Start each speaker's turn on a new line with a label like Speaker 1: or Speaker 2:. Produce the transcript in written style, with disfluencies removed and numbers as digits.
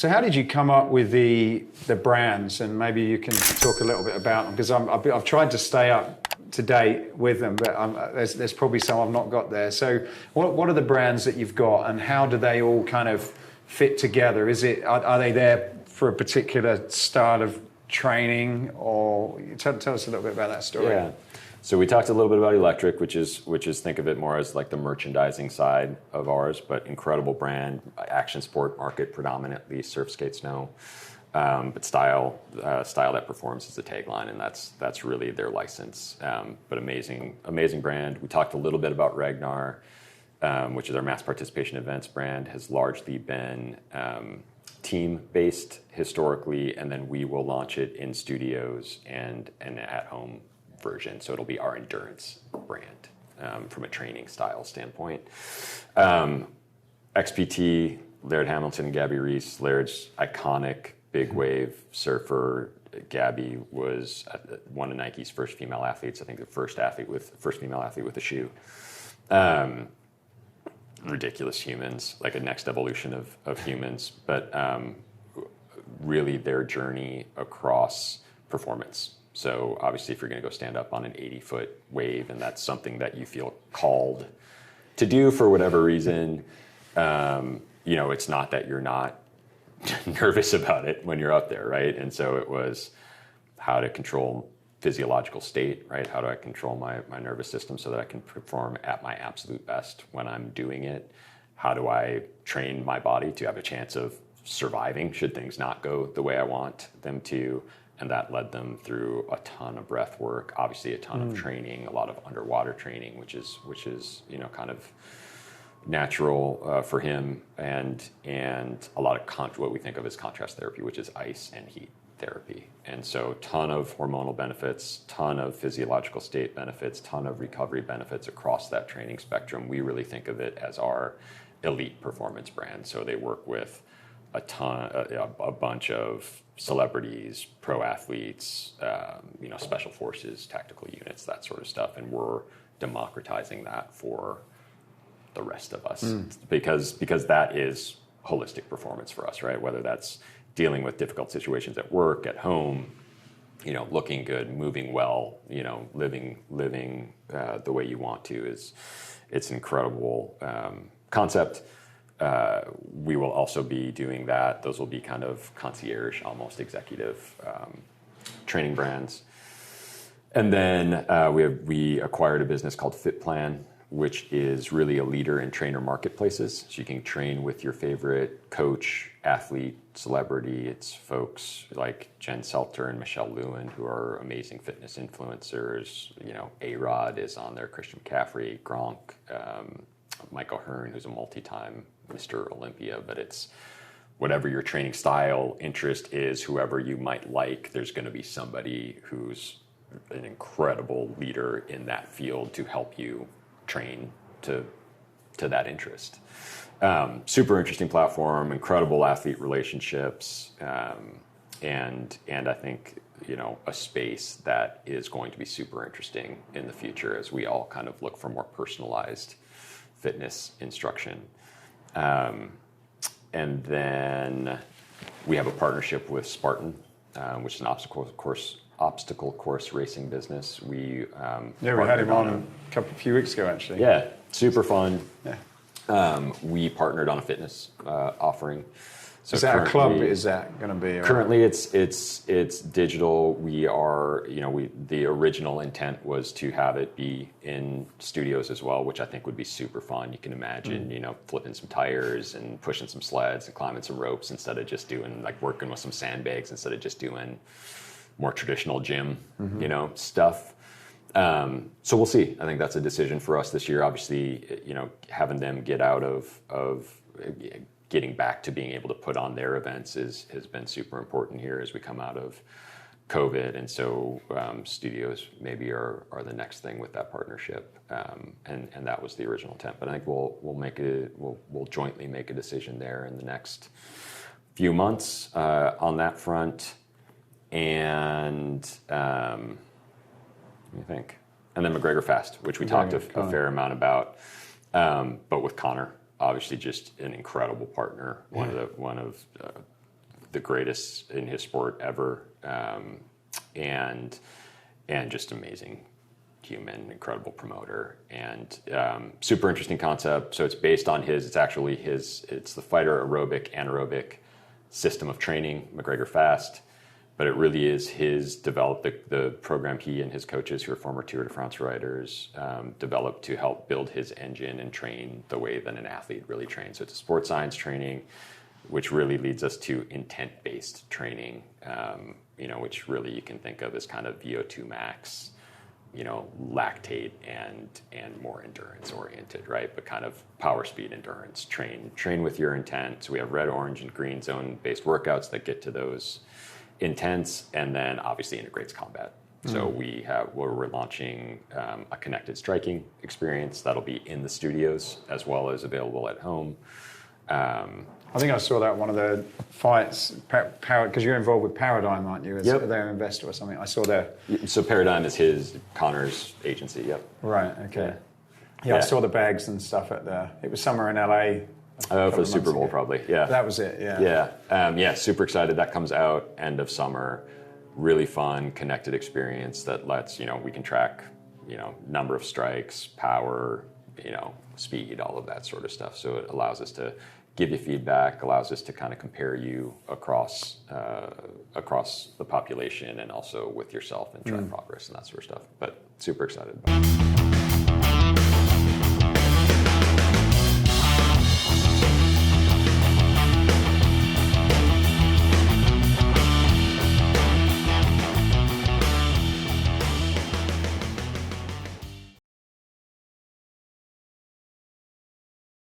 Speaker 1: So how did you come up with the brands? And maybe you can talk a little bit about them, because I've tried to stay up to date with them, but there's probably some I've not got there. So what are the brands that you've got, and how do they all kind of fit together? Are they there for a particular style of training, or tell us a little bit about that story?
Speaker 2: Yeah. So we talked a little bit about Electric, which is think of it more as like the merchandising side of ours, but incredible brand, action sport market predominantly, surf, skate, snow, but style that performs is the tagline, and that's really their license. But amazing brand. We talked a little bit about Ragnar, which is our mass participation events brand, has largely been team-based historically, and then we will launch it in studios and an at-home version. So it'll be our endurance brand from a training style standpoint. XPT, Laird Hamilton and Gabby Reese. Laird's iconic big wave surfer. Gabby was one of Nike's first female athletes. I think the first female athlete with a shoe. Ridiculous humans, like a next evolution of humans, but really their journey across performance. So obviously if you're going to go stand up on an 80-foot wave, and that's something that you feel called to do for whatever reason, it's not that you're not nervous about it when you're up there, right? And so it was how to control physiological state, right? How do I control my nervous system so that I can perform at my absolute best when I'm doing it? How do I train my body to have a chance of surviving should things not go the way I want them to? And that led them through a ton of breath work, obviously a ton of training, a lot of underwater training, which is kind of natural for him, and a lot of what we think of as contrast therapy, which is ice and heat therapy. And so ton of hormonal benefits, ton of physiological state benefits, ton of recovery benefits across that training spectrum. We really think of it as our elite performance brand. So they work with a bunch of celebrities, pro athletes, special forces, tactical units, that sort of stuff. And we're democratizing that for the rest of us because that is holistic performance for us, right? Whether that's dealing with difficult situations at work, at home, looking good, moving well, living the way you want to it's an incredible concept. We will also be doing that. Those will be kind of concierge, almost executive training brands. And then we acquired a business called FitPlan, which is really a leader in trainer marketplaces. So you can train with your favorite coach, athlete, celebrity. It's folks like Jen Selter and Michelle Lewin, who are amazing fitness influencers. A-Rod is on there, Christian McCaffrey, Gronk, Michael Hearn, who's a multi-time Mr. Olympia. But it's whatever your training style, interest is, whoever you might like, there's going to be somebody who's an incredible leader in that field to help you train to that interest. Super interesting platform, incredible athlete relationships, and I think a space that is going to be super interesting in the future as we all kind of look for more personalized fitness instruction. And then we have a partnership with Spartan, which is an obstacle course racing business. We
Speaker 1: had him on a few weeks ago, actually.
Speaker 2: Yeah, super fun.
Speaker 1: Yeah.
Speaker 2: We partnered on a fitness offering. So
Speaker 1: is that a club? Is that going to be?
Speaker 2: Currently, it's digital. We are, the original intent was to have it be in studios as well, which I think would be super fun. You can imagine, flipping some tires and pushing some sleds and climbing some ropes instead of just doing working with some sandbags instead of just doing more traditional gym, stuff. So we'll see. I think that's a decision for us this year. Obviously, having them get out of getting back to being able to put on their events has been super important here as we come out of COVID. And so studios maybe are the next thing with that partnership. And that was the original intent. But I think we'll jointly make a decision there in the next few months on that front. And let me think. And then McGregor Fast, which we talked a fair amount about, but with Connor, obviously just an incredible partner, one of the greatest in his sport ever, and just amazing human, incredible promoter, and super interesting concept. So it's based on it's the fighter aerobic anaerobic system of training, McGregor Fast. But it really is his developed the program he and his coaches, who are former Tour de France riders, developed to help build his engine and train the way that an athlete really trains. So it's a sports science training, which really leads us to intent-based training, which really you can think of as kind of VO2 max, lactate and more endurance oriented, right? But kind of power, speed, endurance, train with your intent. So we have red, orange, and green zone based workouts that get to those intents, and then obviously integrates combat. So we're launching a connected striking experience that'll be in the studios as well as available at home.
Speaker 1: I think I saw that one of the fights, because you're involved with Paradigm, aren't you? As their investor or something. I saw their.
Speaker 2: So Paradigm is Connor's agency. Yep.
Speaker 1: Right. Okay. Yeah, I saw the bags and stuff it was somewhere in LA.
Speaker 2: For the Super Bowl, probably. Yeah.
Speaker 1: That was it. Yeah.
Speaker 2: Yeah. Super excited. That comes out end of summer. Really fun, connected experience that lets we can track number of strikes, power, speed, all of that sort of stuff. So it allows us to give you feedback, allows us to kind of compare you across the population and also with yourself and track progress and that sort of stuff. But super excited about it.